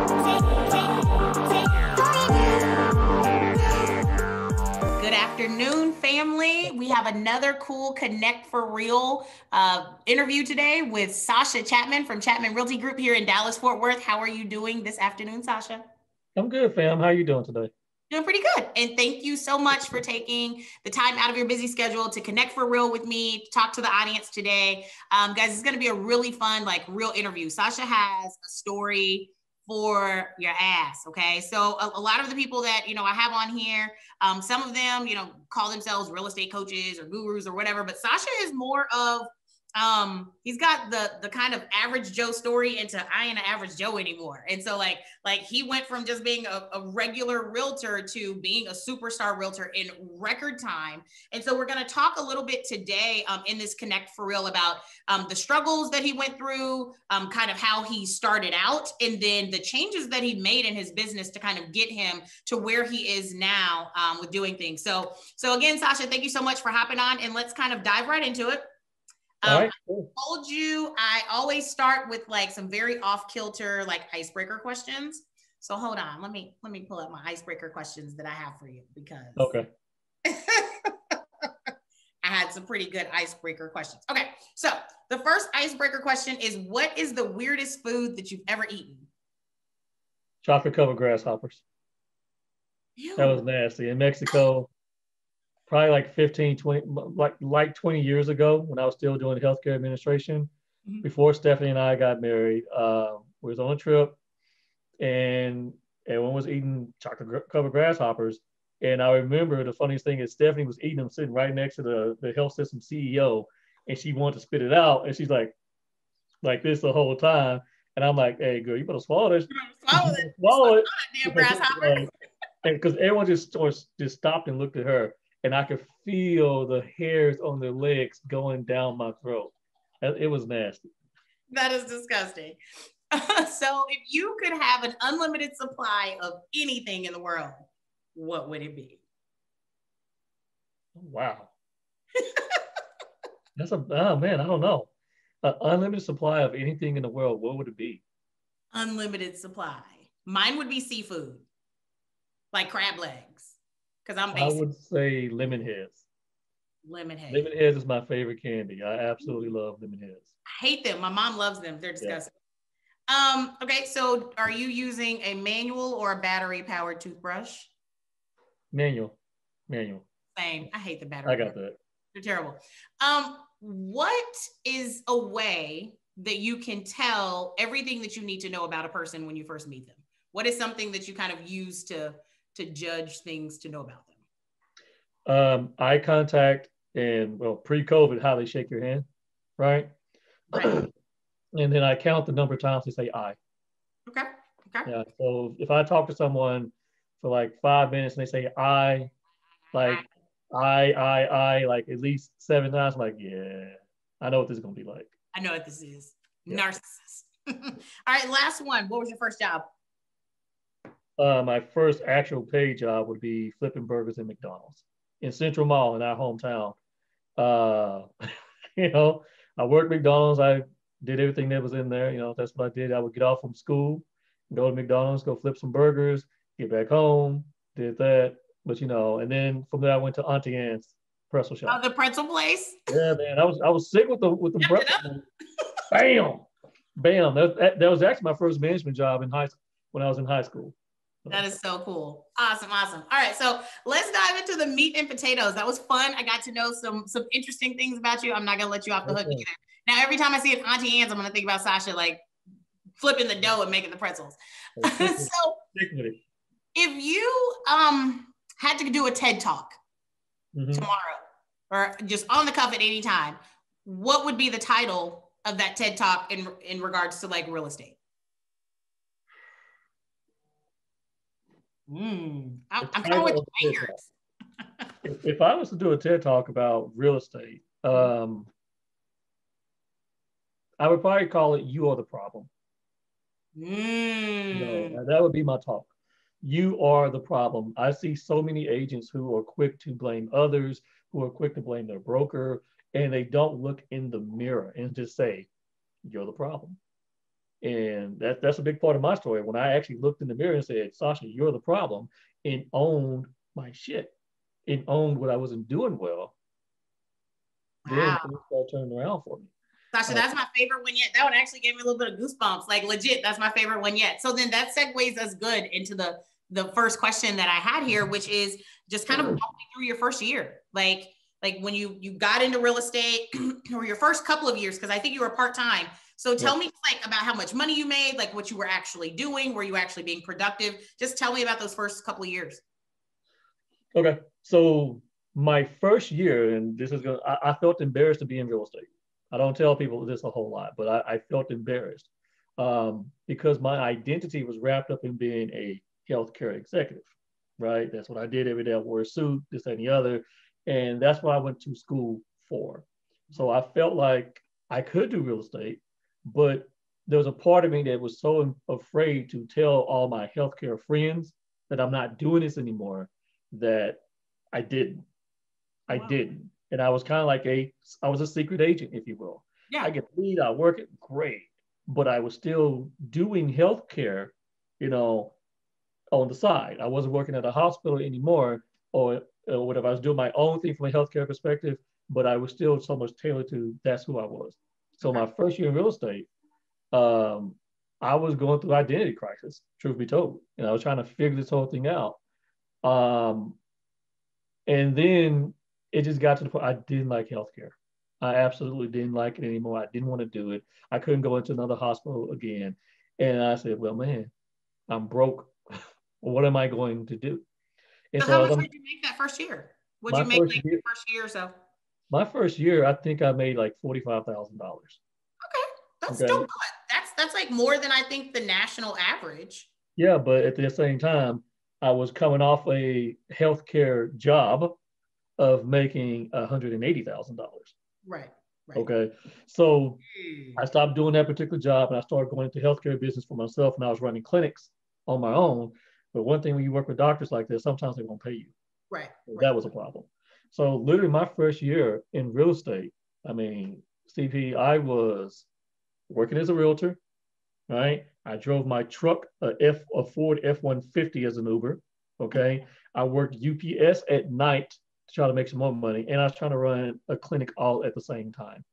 Good afternoon, family. We have another cool Connect for Real interview today with Sascha Chatman from Chatman Realty Group here in Dallas, Fort Worth. How are you doing this afternoon, Sascha? I'm good, fam. How are you doing today? Doing pretty good. And thank you so much for taking the time out of your busy schedule to connect for real with me, to talk to the audience today. Guys, it's going to be a really fun, real interview. Sascha has a story for your ass. Okay. So a lot of the people that, I have on here, some of them, call themselves real estate coaches or gurus or whatever, but Sascha is more of, he's got the kind of average Joe story into I ain't an average Joe anymore. And so like he went from just being a regular realtor to being a superstar realtor in record time. And so we're going to talk a little bit today in this Connect for Real about the struggles that he went through, kind of how he started out, and then the changes that he made in his business to kind of get him to where he is now with doing things. So again, Sascha, thank you so much for hopping on, and let's kind of dive right into it. All right, cool. I told you I always start with some very off-kilter icebreaker questions. So hold on, let me pull up my icebreaker questions that I have for you, because Okay. I had some pretty good icebreaker questions. Okay, so the first icebreaker question is, what is the weirdest food that you've ever eaten? Chocolate covered grasshoppers. Ew. That was nasty. In Mexico, probably like 15, 20, like 20 years ago, when I was still doing healthcare administration, before Stephanie and I got married, we was on a trip and everyone was eating chocolate covered grasshoppers. And I remember the funniest thing is Stephanie was eating them sitting right next to the health system CEO, and she wanted to spit it out. And she's like this the whole time. And I'm like, hey, girl, you better swallow this. Swallow it. Swallow it. Damn grasshopper. Because everyone just stopped and looked at her, and I could feel the hairs on their legs going down my throat. It was nasty. That is disgusting. So if you could have an unlimited supply of anything in the world, what would it be? Wow. Oh man, I don't know. An unlimited supply of anything in the world, what would it be? Unlimited supply. Mine would be seafood, like crab legs, because I'm basic. I would say lemon heads. Lemon heads. Lemon heads is my favorite candy. I absolutely love lemon heads. I hate them. My mom loves them. They're disgusting. Yeah. Okay, so are you using a manual or a battery-powered toothbrush? Manual. Same. I hate the battery. I got that. They're terrible. What is a way that you can tell everything that you need to know about a person when you first meet them? What is something that you kind of use to judge things to know about them? Eye contact and, well, pre-COVID, how they shake your hand, right? And then I count the number of times they say I. Okay. Yeah. So if I talk to someone for like 5 minutes and they say I, like I, like at least 7 times, I'm like, yeah, I know what this is gonna be like. I know what this is. Yeah. Narcissist. All right, last one. What was your first job? My first actual paid job would be flipping burgers at McDonald's in Central Mall in our hometown. I worked McDonald's. I did everything that was in there. That's what I did. I would get off from school, go to McDonald's, go flip some burgers, get back home, did that. But and then from there I went to Auntie Anne's pretzel shop. Oh, the pretzel place? Yeah, man. I was sick with the pretzel. Bam. That was actually my first management job in high school when I was in high school. That is so cool. Awesome. All right, so let's dive into the meat and potatoes. That was fun. I got to know some interesting things about you. I'm not gonna let you off the hook either. Now, every time I see an Auntie Anne's, I'm gonna think about Sascha flipping the dough and making the pretzels. So, if you had to do a TED Talk tomorrow, or just on the cuff at any time, what would be the title of that TED Talk in regards to real estate? I'm coming with fingers. If I was to do a TED Talk about real estate, I would probably call it "You Are the Problem." That would be my talk. You are the problem. I see so many agents who are quick to blame others, who are quick to blame their broker, and they don't look in the mirror and just say, "You're the problem." And that's a big part of my story. When I actually looked in the mirror and said, Sascha, you're the problem, and owned my shit, and owned what I wasn't doing well, then Wow. things started turning around for me. Sascha, that's my favorite one yet. That one actually gave me a little bit of goosebumps. Like legit, that's my favorite one yet. So then that segues us good into the first question that I had here, which is just kind of walk me through your first year. Like when you got into real estate or your first couple of years, because I think you were part-time. So tell me like about how much money you made, like what you were actually doing. Were you actually being productive? Just tell me about those first couple of years. Okay. So my first year, and this is I felt embarrassed to be in real estate. I don't tell people this a whole lot, but I felt embarrassed because my identity was wrapped up in being a healthcare executive, right? That's what I did every day. I wore a suit, this and the other. And that's what I went to school for. So I felt like I could do real estate, but there was a part of me that was so afraid to tell all my healthcare friends that I'm not doing this anymore that I didn't. I didn't. And I was kind of like I was a secret agent, if you will. Yeah. I get paid, I work it great, but I was still doing healthcare, on the side. I wasn't working at a hospital anymore or whatever. I was doing my own thing from a healthcare perspective, but I was still so much tailored to that's who I was. So my first year in real estate, I was going through identity crisis, truth be told. And I was trying to figure this whole thing out. And then it just got to the point I didn't like healthcare. I absolutely didn't like it anymore. I didn't want to do it. I couldn't go into another hospital again. And I said, well, man, I'm broke. What am I going to do? And So so how much did you make that first year? What'd you make like the first year or so? My first year, I think I made like $45,000. Okay, that's still good. That's like more than I think the national average. Yeah, but at the same time, I was coming off a healthcare job of making $180,000. Right. Okay, so I stopped doing that particular job and I started going into healthcare business for myself, and I was running clinics on my own. But one thing when you work with doctors like this, sometimes they won't pay you. Right. That was a problem. So literally my first year in real estate, I mean, CP, I was working as a realtor, right? I drove my truck, a Ford F-150 as an Uber, okay? I worked UPS at night to try to make some more money, and I was trying to run a clinic all at the same time.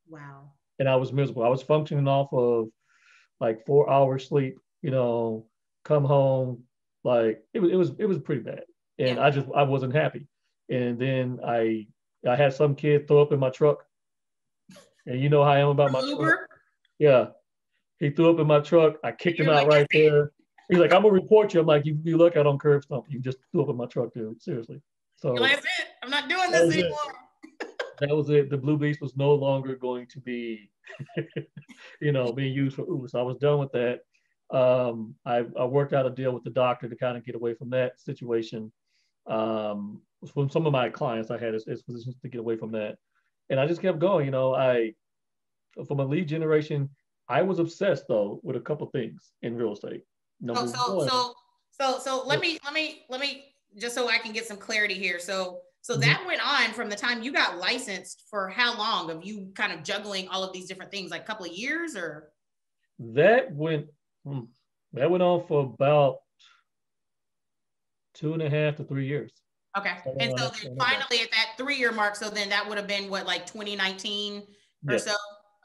Wow. And I was miserable. I was functioning off of like 4 hours sleep, come home, like it was pretty bad. And I wasn't happy. And then I had some kid throw up in my truck. And you know how I am about my truck. Yeah. He threw up in my truck. I kicked him out right there. He's like, I'm gonna report you. I'm like, you look out on curb stomp. You just threw up in my truck, dude. Seriously. So that's it. I'm not doing this anymore. That was it. The Blue Beast was no longer going to be, being used for Uber. So I was done with that. I worked out a deal with the doctor to kind of get away from that situation. From some of my clients, I had as physicians to get away from that, and I just kept going. From a lead generation, I was obsessed though with a couple things in real estate. So let me just so I can get some clarity here. So that went on from the time you got licensed for how long of you kind of juggling all of these different things, like a couple of years or? That went on for about 2.5 to 3 years. Okay. And so then finally at that 3-year mark, so then that would have been what, like 2019 or so?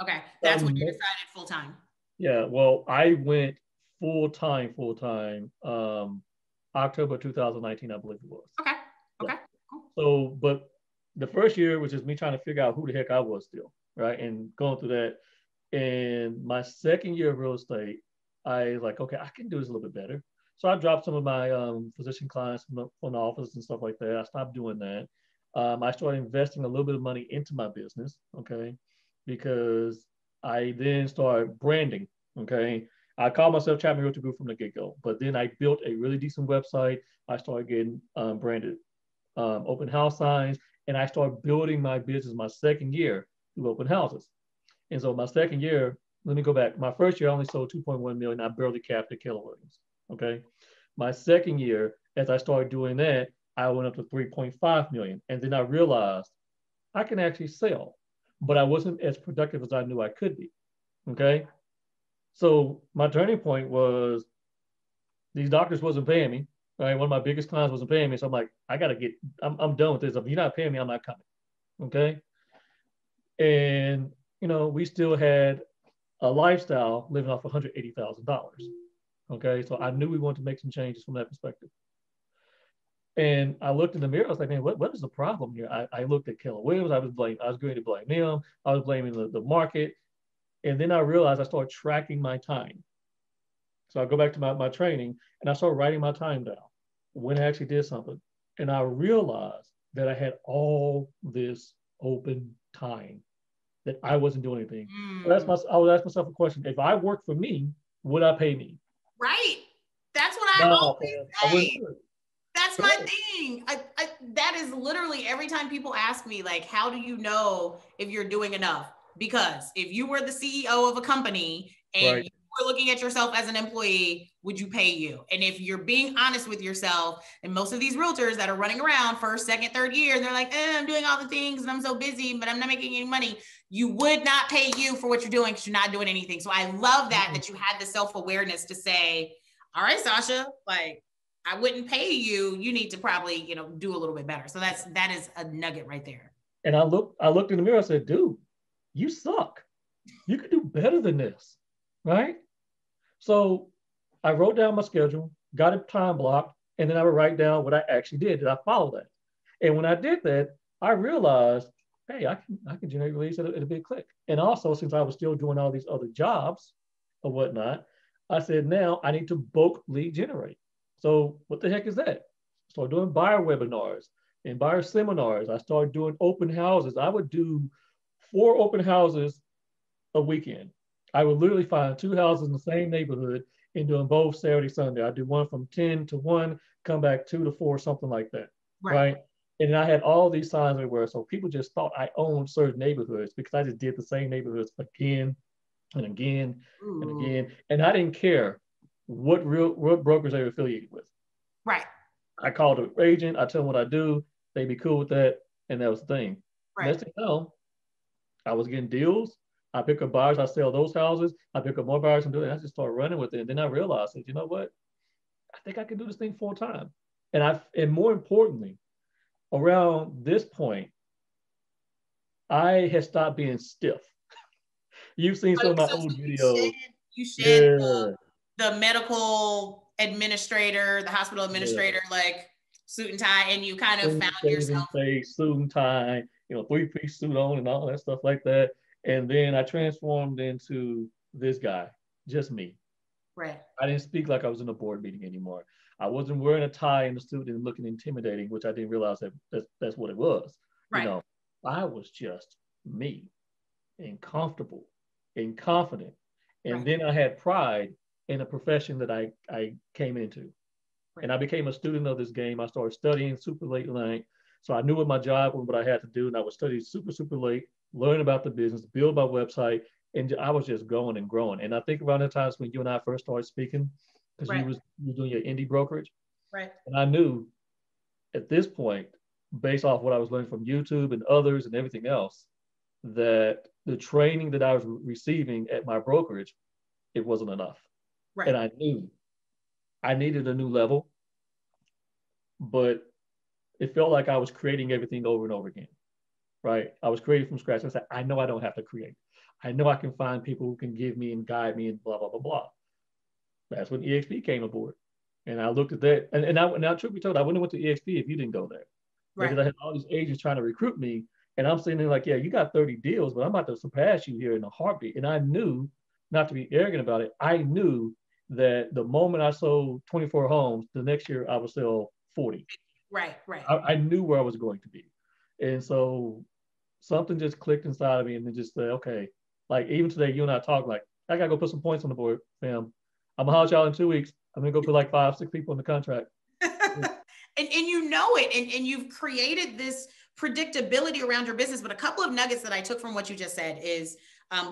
Okay. That's when you decided full time. Yeah. Well, I went full time, October 2019, I believe it was. Okay. Okay. Cool. So, but the first year was just me trying to figure out who the heck I was still, right? And going through that. And my second year of real estate, I was like, okay, I can do this a little bit better. So I dropped some of my physician clients from the office and stuff like that. I stopped doing that. I started investing a little bit of money into my business, okay, because I then started branding, okay. I called myself Chapman Realtor Group from the get-go, but then I built a really decent website. I started getting branded open house signs, and I started building my business my second year through open houses. And so my second year, let me go back. My first year, I only sold 2.1 million. I barely capped the Keller Williams. Okay. My second year, as I started doing that, I went up to 3.5 million. And then I realized I can actually sell, but I wasn't as productive as I knew I could be. Okay. So my turning point was these doctors wasn't paying me. Right, one of my biggest clients wasn't paying me, so I'm like, I'm done with this. If you're not paying me, I'm not coming. Okay, and we still had a lifestyle living off $180,000. Okay, so I knew we wanted to make some changes from that perspective. And I looked in the mirror. I was like, man, what is the problem here? I looked at Keller Williams. I was going to blame them. I was blaming the market. And then I realized I started tracking my time. So I go back to my training and I started writing my time down when I actually did something. And I realized that I had all this open time that I wasn't doing anything. So I would ask myself a question. If I worked for me, would I pay me? Right. That's what I always say. That's my thing. That is literally every time people ask me, like, how do you know if you're doing enough? Because if you were the CEO of a company and you were looking at yourself as an employee, would you pay you? And if you're being honest with yourself, and most of these realtors that are running around first, second, third year, and they're like, I'm doing all the things and I'm so busy, but I'm not making any money. You would not pay you for what you're doing because you're not doing anything. So I love that you had the self-awareness to say, all right, Sascha, like, I wouldn't pay you. You need to probably, do a little bit better. So that is a nugget right there. And I looked in the mirror. I said, dude, you suck. You could do better than this, right? So I wrote down my schedule, got a time block, and then I would write down what I actually did. Did I follow that? And when I did that, I realized, hey, I can generate leads at a big click. And also, since I was still doing all these other jobs or whatnot, I said, now I need to bulk lead generate. So what the heck is that? Started doing buyer webinars and buyer seminars. I started doing open houses. I would do 4 open houses a weekend. I would literally find 2 houses in the same neighborhood and do them both Saturday, Sunday. I'd do one from 10 to 1, come back 2 to 4, something like that. Right. And I had all these signs everywhere. So people just thought I owned certain neighborhoods because I just did the same neighborhoods again and again and again. And I didn't care what brokers they were affiliated with. Right. I called the agent, I tell them what I do, they'd be cool with that, and that was the thing. Right. Next thing you know, I was getting deals. I pick up buyers, I sell those houses, I pick up more buyers and do it. I just started running with it. And then I realized that, you know what? I think I can do this thing full time. And more importantly, around this point, I had stopped being stiff. You've seen some of my old videos. You shed the medical administrator, the hospital administrator, like suit and tie, and you kind of found yourself. Face, suit and tie, 3-piece suit on and all that stuff like that. And then I transformed into this guy, just me. Right. I didn't speak like I was in a board meeting anymore. I wasn't wearing a tie in the suit and looking intimidating, which I didn't realize that's what it was. Right. I was just me and comfortable and confident. And then I had pride in a profession that I came into. Right. And I became a student of this game. I started studying super late at night. So I knew what my job was, what I had to do. And I would study super, super late, learn about the business, build my website. And I was just growing and growing. And I think around the times when you and I first started speaking, because you were doing your indie brokerage. Right. And I knew at this point, based off what I was learning from YouTube and others and everything else, that the training that I was receiving at my brokerage, it wasn't enough. Right. And I knew I needed a new level, but it felt like I was creating everything over and over again. Right. I was creating from scratch. I said, I know I don't have to create. I know I can find people who can give me and guide me and blah, blah, blah, blah. That's when EXP came aboard. And I looked at that. And now, truth be told, I wouldn't have went to EXP if you didn't go there. Right. Because I had all these agents trying to recruit me. And I'm sitting there like, yeah, you got 30 deals, but I'm about to surpass you here in a heartbeat. And I knew, not to be arrogant about it, I knew that the moment I sold 24 homes, the next year I would sell 40. Right, right. I knew where I was going to be. And so something just clicked inside of me and then just said, okay, like even today, you and I talk like, I got to go put some points on the board, fam. I'm going to holler y'all in 2 weeks. I'm going to go put like 5-6 people in the contract. and you know it. And you've created this predictability around your business. But a couple of nuggets that I took from what you just said is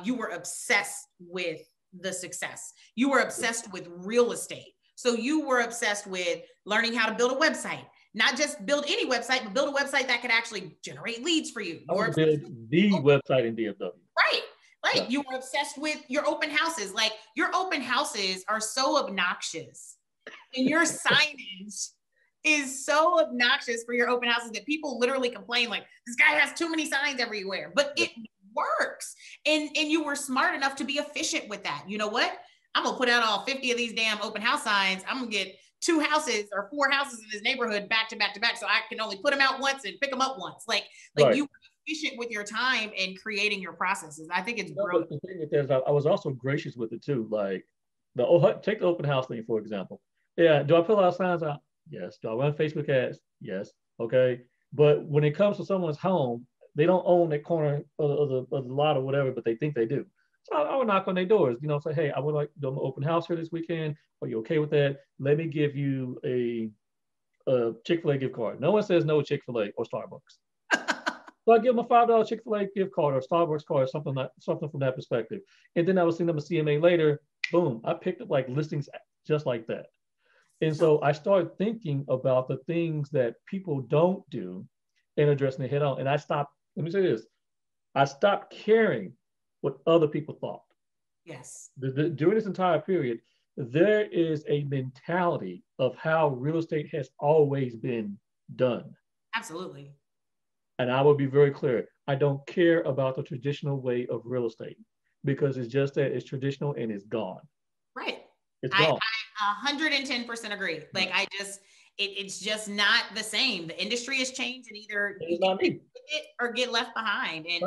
you were obsessed with the success. You were obsessed with real estate. So you were obsessed with learning how to build a website, not just build any website, but build a website that could actually generate leads for you. I want to build the website in DFW. Right. Right. Yeah. You were obsessed with your open houses. Like your open houses are so obnoxious and your signage is so obnoxious for your open houses that people literally complain like this guy has too many signs everywhere, but it works. And you were smart enough to be efficient with that. You know what? I'm going to put out all 50 of these damn open house signs. I'm going to get 2 houses or 4 houses in this neighborhood back to back to back. So I can only put them out once and pick them up once. Like right. You were efficient with your time and creating your processes. I think it's brilliant. The thing is, I was also gracious with it too. Like take the open house thing, for example. Yeah. Do I put a lot of signs out? Yes. Do I run Facebook ads? Yes. Okay. But when it comes to someone's home, they don't own that corner of the lot or whatever, but they think they do. So I would knock on their doors, say, hey, I would like to do an open house here this weekend. Are you okay with that? Let me give you a Chick-fil-A gift card. No one says no Chick-fil-A or Starbucks. So I give them a $5 Chick-fil-A gift card or Starbucks card, something from that perspective. And then I would send them a CMA later. Boom, I picked up like listings just like that. And so I started thinking about the things that people don't do and addressing it head on. And I stopped, let me say this, I stopped caring what other people thought. Yes. During this entire period, there is a mentality of how real estate has always been done. Absolutely. And I will be very clear. I don't care about the traditional way of real estate because it's just that it's traditional and it's gone. Right. It's gone. I 110% agree. Like it's just not the same. The industry has changed and either you can stick with it or get left behind. And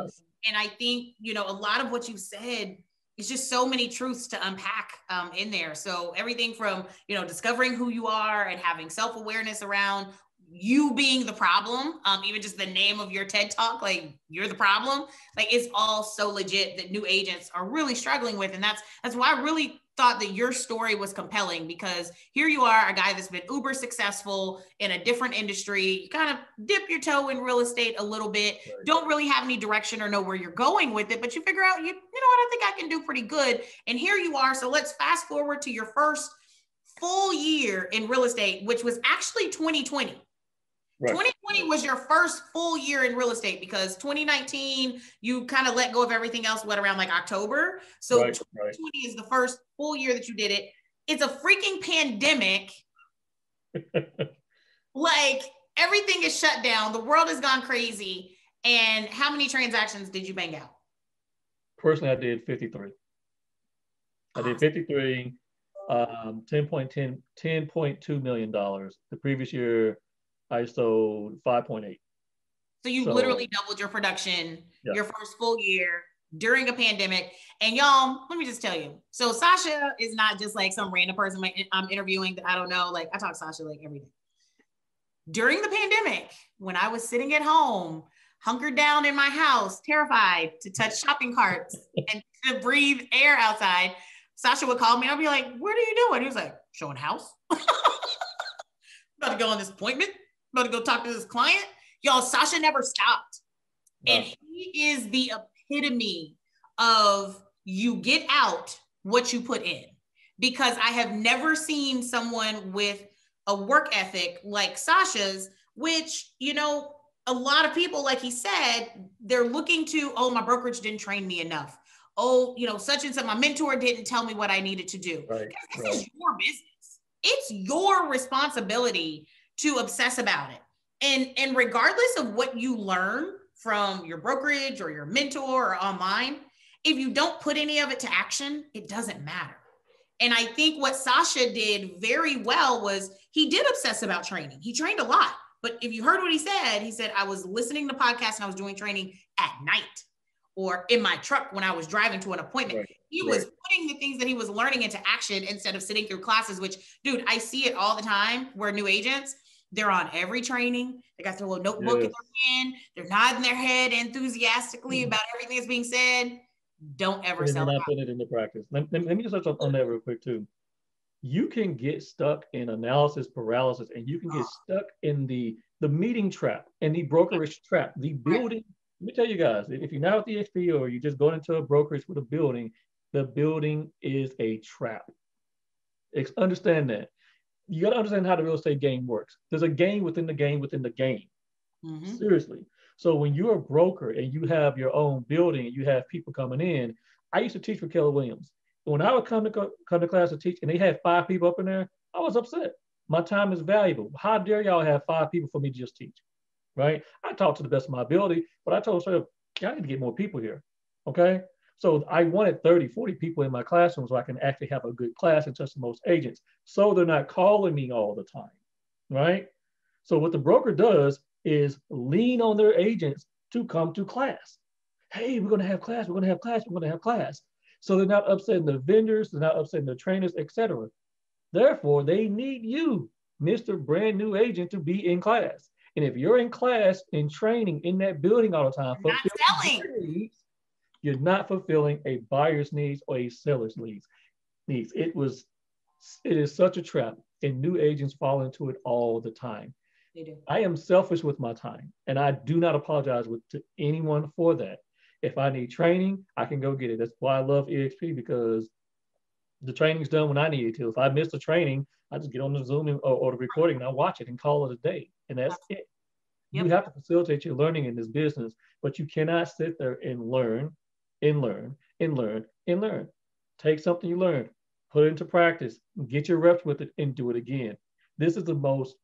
I think, a lot of what you said is just so many truths to unpack in there. So everything from, discovering who you are and having self-awareness around you being the problem, even just the name of your TED Talk, like you're the problem, like it's all so legit that new agents are really struggling with. And that's why I really thought that your story was compelling, because here you are, a guy that's been uber successful in a different industry. You kind of dip your toe in real estate a little bit, right. Don't really have any direction or know where you're going with it, but you figure out, you know what, I think I can do pretty good. And here you are. So let's fast forward to your first full year in real estate, which was actually 2020. Right. 2020 was your first full year in real estate, because 2019, you kind of let go of everything else, around like October. So 2020 is the first full year that you did it. It's a freaking pandemic. Like everything is shut down. The world has gone crazy. And how many transactions did you bang out? Personally, I did 53. I did 53, $10.2 million. The previous year, I sold 5.8. So you literally doubled your production, your first full year during a pandemic. And y'all, let me just tell you. So Sascha is not just like some random person I'm interviewing that I don't know. Like I talk to Sascha like every day. During the pandemic, when I was sitting at home, hunkered down in my house, terrified to touch shopping carts and to breathe air outside, Sascha would call me. I'd be like, what are you doing? He was like, showing house. About to go on this appointment. About to go talk to this client. Y'all, Sascha never stopped. No. And he is the epitome of you get out what you put in. Because I have never seen someone with a work ethic like Sascha's, which, a lot of people, like he said, they're looking to, oh, my brokerage didn't train me enough. Oh, such and such, my mentor didn't tell me what I needed to do. Right. This is your business. It's your responsibility to obsess about it. And regardless of what you learn from your brokerage or your mentor or online, if you don't put any of it to action, it doesn't matter. And I think what Sascha did very well was he did obsess about training. He trained a lot. But if you heard what he said, I was listening to podcasts and I was doing training at night or in my truck when I was driving to an appointment. Right. He was putting the things that he was learning into action instead of sitting through classes, which, dude, I see it all the time where new agents, they're on every training. They got their little notebook in their hand. They're nodding their head enthusiastically about everything that's being said. Don't ever sell it. Not put it into practice. Let me just touch on that real quick too. You can get stuck in analysis paralysis, and you can get stuck in the meeting trap and the brokerage trap, the building. Let me tell you guys, if you're not at the XP or you're just going into a brokerage with a building, the building is a trap. Understand that. You got to understand how the real estate game works. There's a game within the game within the game. Mm-hmm. Seriously. So when you're a broker and you have your own building and you have people coming in, I used to teach for Keller Williams. When I would come to class to teach and they had 5 people up in there, I was upset. My time is valuable. How dare y'all have 5 people for me to just teach, right? I taught to the best of my ability, but I told myself, I need to get more people here, okay? So I wanted 30, 40 people in my classroom so I can actually have a good class and touch the most agents. So they're not calling me all the time, right? So what the broker does is lean on their agents to come to class. Hey, we're going to have class, we're going to have class, we're going to have class. So they're not upsetting the vendors, they're not upsetting the trainers, etc. Therefore, they need you, Mr. Brand New Agent, to be in class. And if you're in class and training in that building all the time, not selling. Needs, you're not fulfilling a buyer's needs or a seller's needs. It is such a trap, and new agents fall into it all the time. They do. I am selfish with my time, and I do not apologize to anyone for that. If I need training, I can go get it. That's why I love EXP, because the training's done when I need it to. If I miss the training, I just get on the Zoom or the recording and I watch it and call it a day. And that's it. Yep. You have to facilitate your learning in this business, but you cannot sit there and learn and learn and learn and learn. Take something you learned, put it into practice, get your reps with it, and do it again. This is the most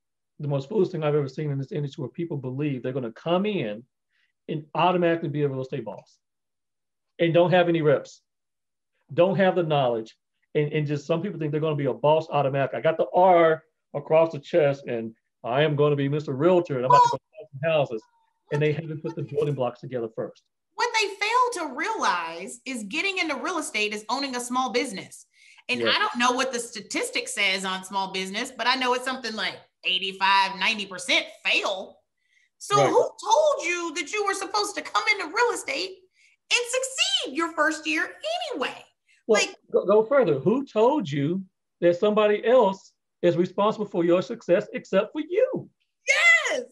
foolish thing I've ever seen in this industry, where people believe they're going to come in and automatically be a real estate boss and don't have any reps, don't have the knowledge. And just some people think they're going to be a boss automatically. I got the R across the chest and I am going to be Mr. Realtor and I'm about to go buy some houses. And they haven't put the building blocks together first. What they fail to realize is getting into real estate is owning a small business. And I don't know what the statistic says on small business, but I know it's something like 85, 90% fail. So who told you that you were supposed to come into real estate and succeed your first year anyway? Well, go further. Who told you that somebody else is responsible for your success except for you? Yes.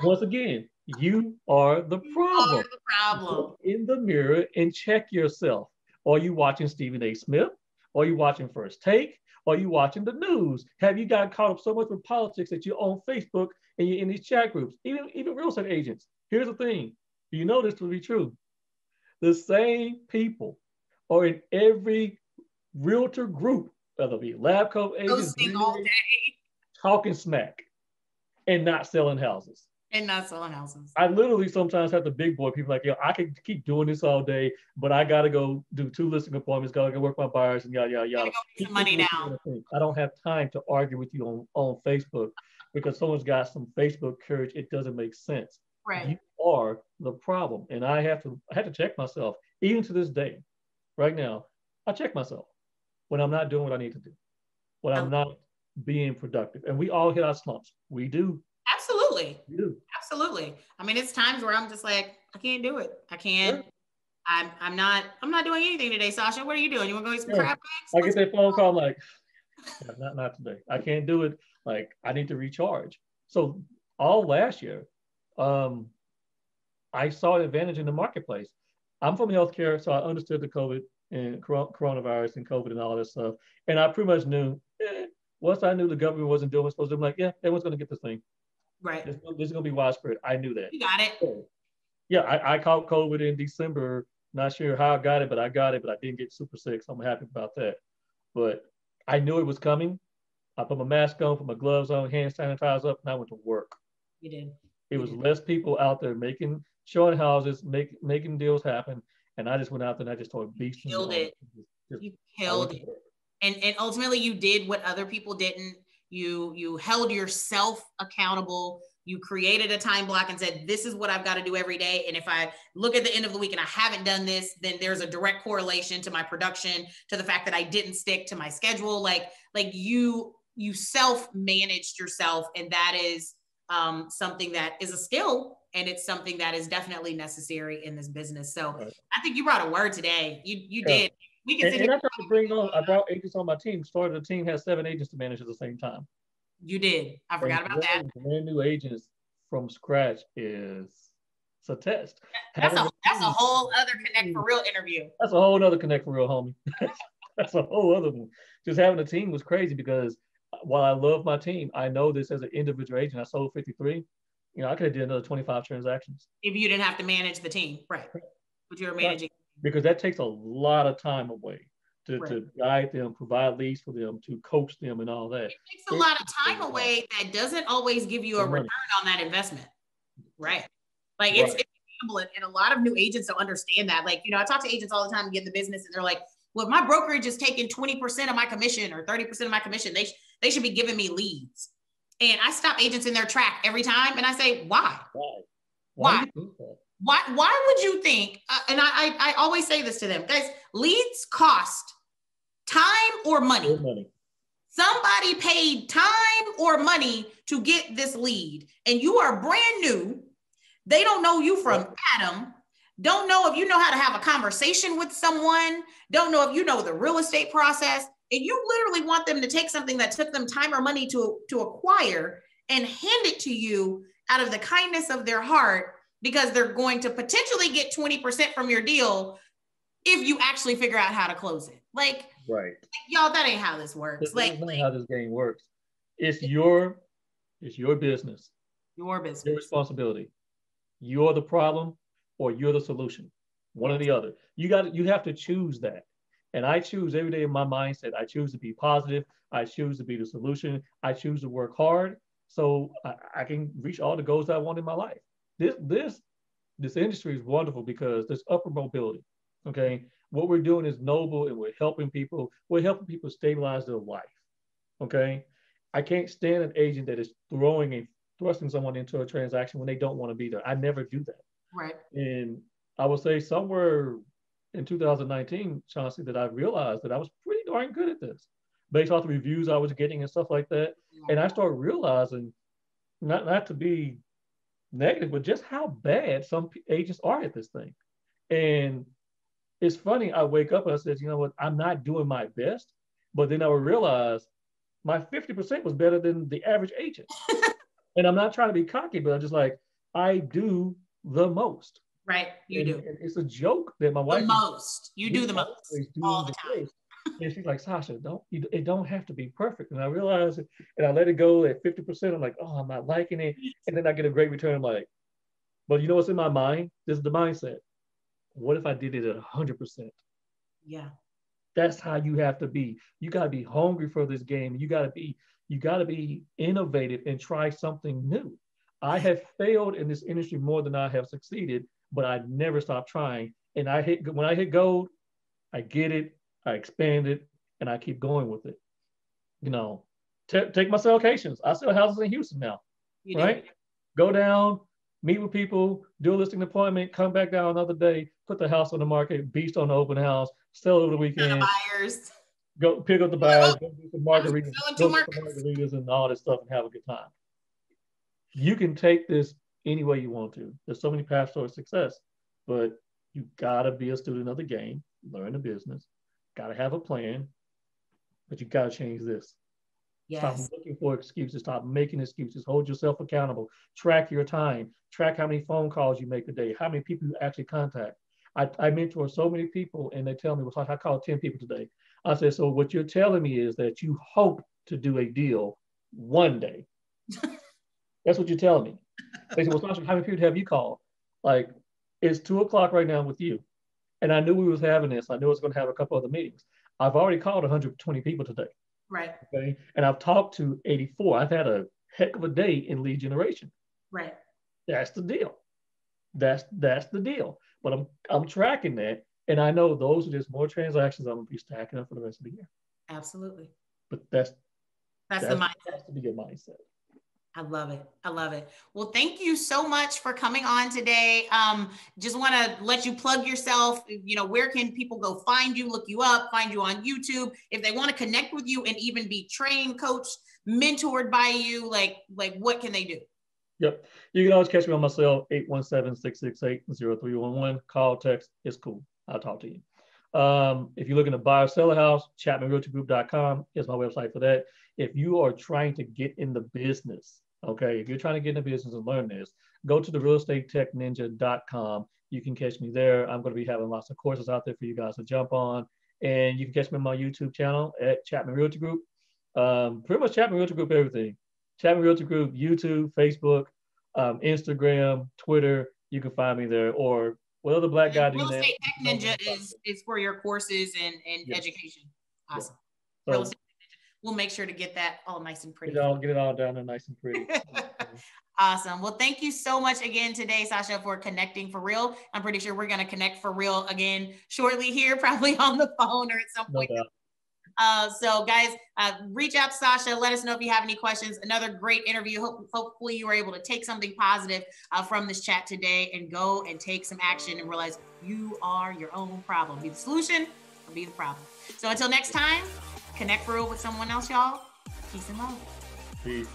Once again, you are the problem. You are the problem. Look in the mirror and check yourself. Are you watching Stephen A. Smith? Are you watching First Take? Are you watching the news? Have you gotten caught up so much with politics that you're on Facebook and you're in these chat groups? Even real estate agents. Here's the thing. You know this to be true. The same people are in every realtor group, whether it be lab coat agents, all day, talking smack and not selling houses. I literally sometimes have the big boy people like, I can keep doing this all day, but I got to go do 2 listing appointments, got to go work my buyers and yada, yada, yada. Go some money now. I don't have time to argue with you on Facebook because someone's got some Facebook courage. It doesn't make sense. Right. You are the problem. And I had to check myself, even to this day. Right now, I check myself when I'm not doing what I need to do, when I'm not being productive. And we all hit our slumps. We do. Absolutely. We do. Absolutely. I mean, it's times where I'm just like, I can't do it. I can't. Sure. I'm not doing anything today, Sascha. What are you doing? You want to go eat some crab legs? I get that phone call like, not today. I can't do it. Like, I need to recharge. So all last year, I saw an advantage in the marketplace. I'm from healthcare, so I understood the COVID and coronavirus and COVID and all this stuff. And I pretty much knew, once I knew the government wasn't doing what it's supposed to do, I'm like, yeah, everyone's going to get this thing. Right. This is going to be widespread. I knew that. You got it. So, yeah, I caught COVID in December. Not sure how I got it, but I got it, but I didn't get super sick, so I'm happy about that. But I knew it was coming. I put my mask on, put my gloves on, hand sanitizer up, and I went to work. You did. It was less people out there showing houses, making deals happen. And I just went out there and I just started beasting. You killed it. You killed it. And ultimately you did what other people didn't. You held yourself accountable. You created a time block and said, this is what I've got to do every day. And if I look at the end of the week and I haven't done this, then there's a direct correlation to my production, to the fact that I didn't stick to my schedule. Like you self-managed yourself. And that is something that is a skill. And it's something that is definitely necessary in this business. So I think you brought a word today. You did. We can and I tried to I brought agents on my team. Started a team, has 7 agents to manage at the same time. You did. I forgot about that. Brand new agents from scratch it's a test. That's a whole other Connect for Real interview. That's a whole other Connect for Real, homie. That's a whole other one. Just having a team was crazy because while I love my team, I know this as an individual agent. I sold 53. I could have did another 25 transactions. If you didn't have to manage the team, right? But you were managing because that takes a lot of time away to, Right. to guide them, provide leads for them, to coach them and all that. It takes a lot of time away that doesn't always give you a return on that investment. Right. Like it's gambling, and a lot of new agents don't understand that. Like, I talk to agents all the time to get in the business, and they're like, well, if my brokerage is taking 20% of my commission or 30% of my commission, they should be giving me leads. And I stop agents in their track every time. And I say, why? Why would you think, and I always say this to them, guys, leads cost time or money. Somebody paid time or money to get this lead, and you are brand new. They don't know you from Adam. Don't know if you know how to have a conversation with someone. Don't know if you know the real estate process. And you literally want them to take something that took them time or money to acquire and hand it to you out of the kindness of their heart, because they're going to potentially get 20% from your deal if you actually figure out how to close it. Like, y'all, that ain't how this works. That's not how this game works. It's your business. Your business. Your responsibility. You're the problem or you're the solution. One or the other. You have to choose that. And I choose every day in my mindset. I choose to be positive. I choose to be the solution. I choose to work hard so I can reach all the goals that I want in my life. This industry is wonderful because there's upper mobility. Okay. What we're doing is noble, and we're helping people. We're helping people stabilize their life. Okay. I can't stand an agent that is thrusting someone into a transaction when they don't want to be there. I never do that. Right. And I would say somewhere in 2019, Chauncey, that I realized that I was pretty darn good at this based off the reviews I was getting and stuff like that. And I started realizing, not to be negative, but just how bad some agents are at this thing. And it's funny, I wake up and I said, you know what, I'm not doing my best. But then I would realize my 50% was better than the average agent. And I'm not trying to be cocky, but I'm just like, I do the most. Right, you do. And it's a joke that my wife. The most. You do the most. All the time. And she's like, Sascha, it don't have to be perfect. And I realized it, and I let it go at 50%. I'm like, oh, I'm not liking it. And then I get a great return. I'm like, but you know what's in my mind? This is the mindset. What if I did it at 100%? Yeah. That's how you have to be. You got to be hungry for this game. You got to be innovative and try something new. I have failed in this industry more than I have succeeded, but I never stop trying. And when I hit gold, I get it, I expand it, and I keep going with it. Take my sell locations. I sell houses in Houston now, right? Go down, meet with people, do a listing appointment, come back down another day, put the house on the market, beast on the open house, sell over the weekend. Buyers. Go pick up the buyers, go do some margaritas and all this stuff and have a good time. You can take this any way you want to. There's so many paths towards success, but you gotta be a student of the game, learn the business, gotta have a plan, but you gotta change this. Yes. Stop looking for excuses, stop making excuses, hold yourself accountable, track your time, track how many phone calls you make a day, how many people you actually contact. I mentor so many people and they tell me, well, I called 10 people today. I said, so what you're telling me is that you hope to do a deal one day. That's what you're telling me. They said, well, Sascha, how many people have you called? Like, it's 2:00 right now with you. And I knew we was having this. I knew I was going to have a couple other meetings. I've already called 120 people today. Right. Okay. And I've talked to 84. I've had a heck of a day in lead generation. Right. That's the deal. That's the deal. But I'm tracking that. And I know those are just more transactions I'm going to be stacking up for the rest of the year. Absolutely. But that's the mindset. That's to be your mindset. I love it. I love it. Well, thank you so much for coming on today. Just want to let you plug yourself. Where can people go find you, look you up, find you on YouTube? If they want to connect with you and even be trained, coached, mentored by you, like what can they do? Yep. You can always catch me on my cell, 817-668-0311. Call, text. It's cool. I'll talk to you. If you're looking to buy or sell a house, ChatmanRealtorGroup.com is my website for that. If you are trying to get in the business, okay, if you're trying to get in the business and learn this, go to the realestatetechninja.com. You can catch me there. I'm going to be having lots of courses out there for you guys to jump on. And you can catch me on my YouTube channel at Chatman Realtor Group. Pretty much Chatman Realtor Group, everything. Chatman Realtor Group, YouTube, Facebook, Instagram, Twitter. You can find me there, or what other black guy do Real you Estate Tech Ninja is for your courses and yes. education. Awesome. So, Real Estate Tech Ninja. We'll make sure to get that all nice and pretty. Get it all down there nice and pretty. Awesome. Well, thank you so much again today, Sascha, for connecting for real. I'm pretty sure we're going to connect for real again shortly here, probably on the phone or at some point. No doubt. So guys, reach out to Sascha. Let us know if you have any questions. Another great interview. Hopefully you were able to take something positive from this chat today and go and take some action and realize you are your own problem. Be the solution or be the problem. So until next time, connect for real with someone else, y'all. Peace and love. Peace.